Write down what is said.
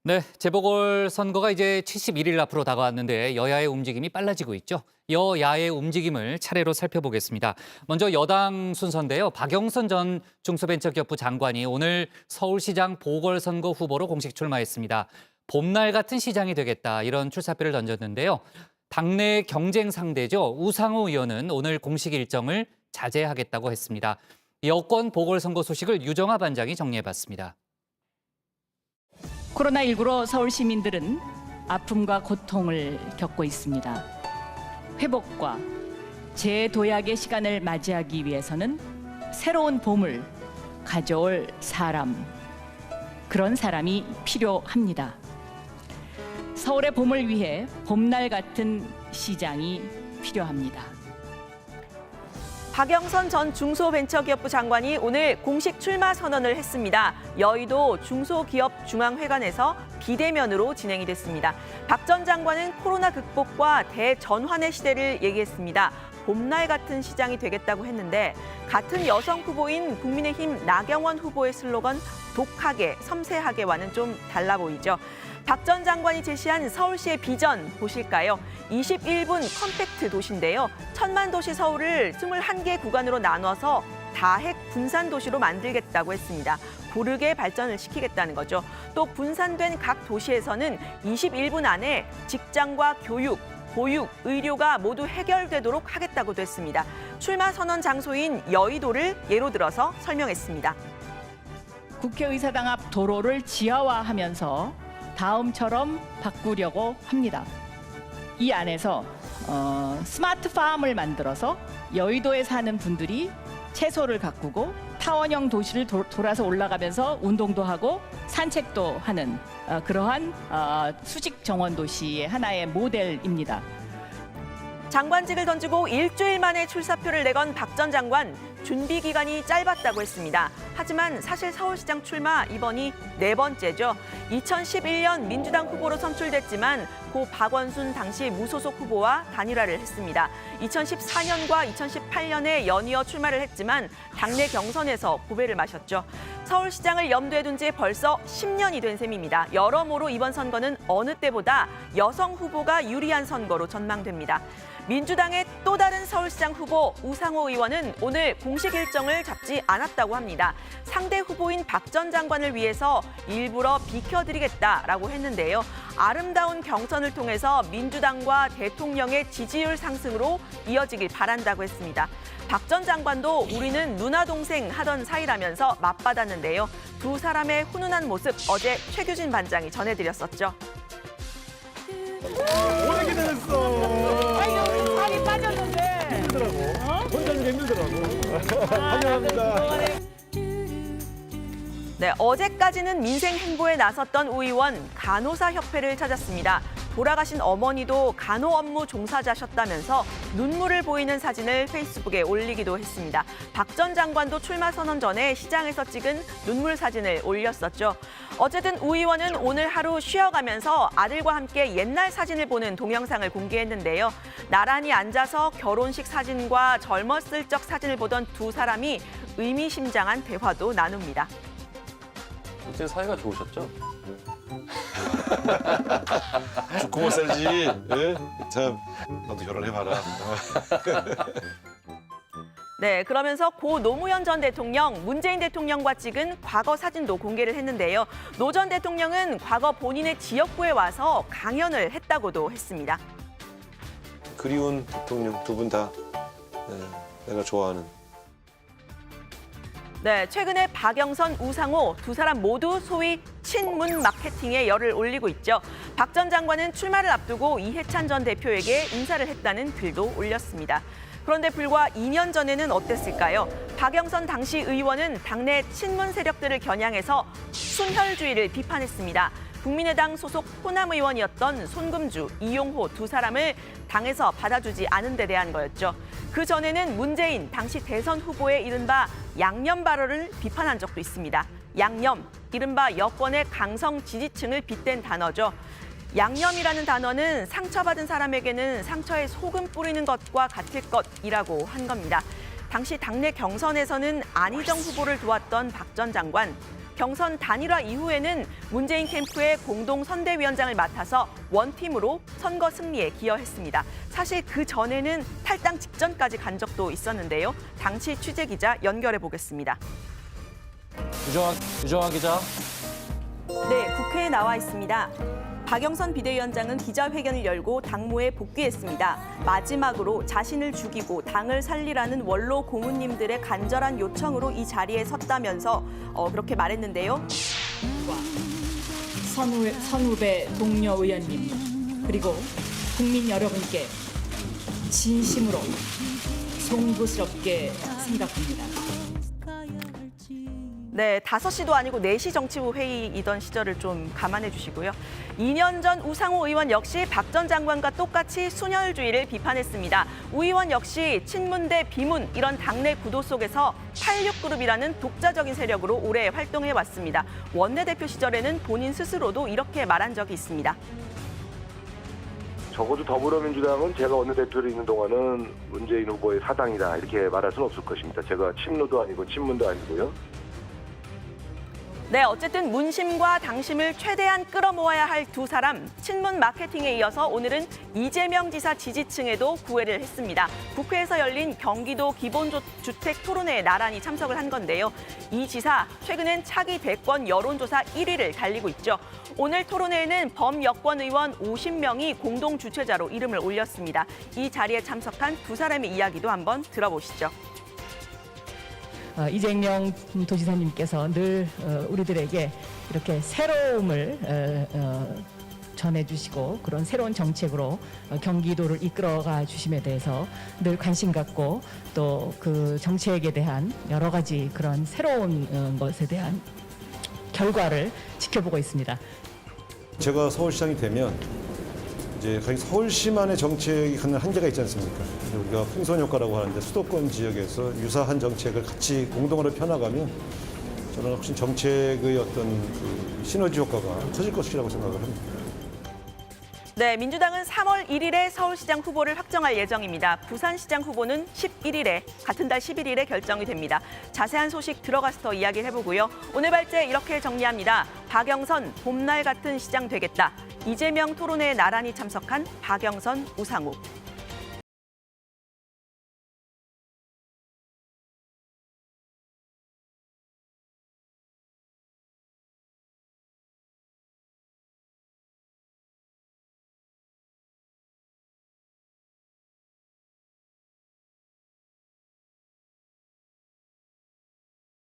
네, 재보궐선거가 이제 71일 앞으로 다가왔는데 여야의 움직임이 빨라지고 있죠. 여야의 움직임을 차례로 살펴보겠습니다. 먼저 여당 순서인데요. 박영선 전 중소벤처기업부 장관이 오늘 서울시장 보궐선거 후보로 공식 출마했습니다. 봄날 같은 시장이 되겠다, 이런 출사표를 던졌는데요. 당내 경쟁 상대죠. 우상호 의원은 오늘 공식 일정을 자제하겠다고 했습니다. 여권 보궐선거 소식을 유정아 반장이 정리해봤습니다. 코로나19로 서울 시민들은 아픔과 고통을 겪고 있습니다. 회복과 재도약의 시간을 맞이하기 위해서는 새로운 봄을 가져올 사람, 그런 사람이 필요합니다. 서울의 봄을 위해 봄날 같은 시장이 필요합니다. 박영선 전 중소벤처기업부 장관이 오늘 공식 출마 선언을 했습니다. 여의도 중소기업중앙회관에서 비대면으로 진행이 됐습니다. 박 전 장관은 코로나 극복과 대전환의 시대를 얘기했습니다. 봄날 같은 시장이 되겠다고 했는데 같은 여성 후보인 국민의힘 나경원 후보의 슬로건 독하게, 섬세하게와는 좀 달라 보이죠. 박 전 장관이 제시한 서울시의 비전 보실까요? 21분 컴팩트 도시인데요. 1000만 도시 서울을 21개 구간으로 나눠서 다핵 분산 도시로 만들겠다고 했습니다. 고르게 발전을 시키겠다는 거죠. 또 분산된 각 도시에서는 21분 안에 직장과 교육, 보육, 의료가 모두 해결되도록 하겠다고도 했습니다. 출마 선언 장소인 여의도를 예로 들어서 설명했습니다. 국회의사당 앞 도로를 지하화하면서 다음처럼 바꾸려고 합니다. 이 안에서 스마트팜을 만들어서 여의도에 사는 분들이 채소를 가꾸고 타원형 도시를 돌아서 올라가면서 운동도 하고 산책도 하는 그러한 수직 정원 도시의 하나의 모델입니다. 장관직을 던지고 일주일 만에 출사표를 내건 박 전 장관, 준비 기간이 짧았다고 했습니다. 하지만 사실 서울시장 출마 이번이 4번째죠. 2011년 민주당 후보로 선출됐지만 고 박원순 당시 무소속 후보와 단일화를 했습니다. 2014년과 2018년에 연이어 출마를 했지만 당내 경선에서 고배를 마셨죠. 서울시장을 염두에 둔 지 벌써 10년이 된 셈입니다. 여러모로 이번 선거는 어느 때보다 여성 후보가 유리한 선거로 전망됩니다. 민주당의 또 다른 서울시장 후보 우상호 의원은 오늘 공식 일정을 잡지 않았다고 합니다. 상대 후보인 박 전 장관을 위해서 일부러 비켜드리겠다라고 했는데요. 아름다운 경선을 통해서 민주당과 대통령의 지지율 상승으로 이어지길 바란다고 했습니다. 박 전 장관도 우리는 누나 동생 하던 사이라면서 맞받았는데요. 두 사람의 훈훈한 모습 어제 최규진 반장이 전해드렸었죠. 오래 기다렸어. 아이고, 살이 빠졌는데. 힘들더라고. 혼자 하는 게 힘들더라고. 환영합니다. 네, 어제까지는 민생 행보에 나섰던 우 의원 간호사 협회를 찾았습니다. 돌아가신 어머니도 간호 업무 종사자셨다면서 눈물을 보이는 사진을 페이스북에 올리기도 했습니다. 박 전 장관도 출마 선언 전에 시장에서 찍은 눈물 사진을 올렸었죠. 어쨌든 우 의원은 오늘 하루 쉬어가면서 아들과 함께 옛날 사진을 보는 동영상을 공개했는데요. 나란히 앉아서 결혼식 사진과 젊었을 적 사진을 보던 두 사람이 의미심장한 대화도 나눕니다. 이제 사이가 좋으셨죠? 죽고 못 살지. 예? 참, 너도 결혼해봐라. 네, 그러면서 고 노무현 전 대통령, 문재인 대통령과 찍은 과거 사진도 공개를 했는데요. 노 전 대통령은 과거 본인의 지역구에 와서 강연을 했다고도 했습니다. 그리운 대통령 두 분 다 내가 좋아하는. 네, 최근에 박영선, 우상호 두 사람 모두 소위 친문 마케팅에 열을 올리고 있죠. 박 전 장관은 출마를 앞두고 이해찬 전 대표에게 인사를 했다는 글도 올렸습니다. 그런데 불과 2년 전에는 어땠을까요? 박영선 당시 의원은 당내 친문 세력들을 겨냥해서 순혈주의를 비판했습니다. 국민의당 소속 호남 의원이었던 손금주, 이용호 두 사람을 당에서 받아주지 않은 데 대한 거였죠. 그 전에는 문재인 당시 대선 후보의 이른바 양념 발언을 비판한 적도 있습니다. 양념, 이른바 여권의 강성 지지층을 빗댄 단어죠. 양념이라는 단어는 상처받은 사람에게는 상처에 소금 뿌리는 것과 같을 것이라고 한 겁니다. 당시 당내 경선에서는 안희정 후보를 도왔던 박 전 장관, 경선 단일화 이후에는 문재인 캠프의 공동 선대위원장을 맡아서 원팀으로 선거 승리에 기여했습니다. 사실 그 전에는 탈당 직전까지 간 적도 있었는데요. 당시 취재 기자 연결해 보겠습니다. 유정아 기자. 네, 국회에 나와 있습니다. 박영선 비대위원장은 기자회견을 열고 당무에 복귀했습니다. 마지막으로 자신을 죽이고 당을 살리라는 원로 고문님들의 간절한 요청으로 이 자리에 섰다면서 그렇게 말했는데요. 선후배 동료 의원님 그리고 국민 여러분께 진심으로 송구스럽게 생각합니다. 네, 5시도 아니고 4시 정치부 회의이던 시절을 좀 감안해 주시고요. 2년 전 우상호 의원 역시 박 전 장관과 똑같이 순혈주의를 비판했습니다. 우 의원 역시 친문 대 비문 이런 당내 구도 속에서 86그룹이라는 독자적인 세력으로 오래 활동해 왔습니다. 원내대표 시절에는 본인 스스로도 이렇게 말한 적이 있습니다. 적어도 더불어민주당은 제가 원내대표로 있는 동안은 문재인 후보의 사당이다 이렇게 말할 수는 없을 것입니다. 제가 친노도 아니고 친문도 아니고요. 네, 어쨌든 문심과 당심을 최대한 끌어모아야 할 두 사람. 친문 마케팅에 이어서 오늘은 이재명 지사 지지층에도 구애를 했습니다. 국회에서 열린 경기도 기본주택 토론회에 나란히 참석을 한 건데요. 이 지사, 최근엔 차기 대권 여론조사 1위를 달리고 있죠. 오늘 토론회에는 범여권 의원 50명이 공동 주최자로 이름을 올렸습니다. 이 자리에 참석한 두 사람의 이야기도 한번 들어보시죠. 이재명 도지사님께서 늘 우리들에게 이렇게 새로움을 전해주시고 그런 새로운 정책으로 경기도를 이끌어가 주심에 대해서 늘 관심 갖고 또 그 정책에 대한 여러 가지 그런 새로운 것에 대한 결과를 지켜보고 있습니다. 제가 서울시장이 되면 이제 서울시만의 정책이 갖는 한계가 있지 않습니까? 우리가 풍선 효과라고 하는데 수도권 지역에서 유사한 정책을 같이 공동으로 펴나가면 저는 훨씬 정책의 어떤 그 시너지 효과가 커질 것이라고 생각을 합니다. 네, 민주당은 3월 1일에 서울시장 후보를 확정할 예정입니다. 부산시장 후보는 11일에, 같은 달 11일에 결정이 됩니다. 자세한 소식 들어가서 더 이야기를 해보고요. 오늘 발제 이렇게 정리합니다. 박영선, 봄날 같은 시장 되겠다. 이재명 토론회에 나란히 참석한 박영선, 우상호.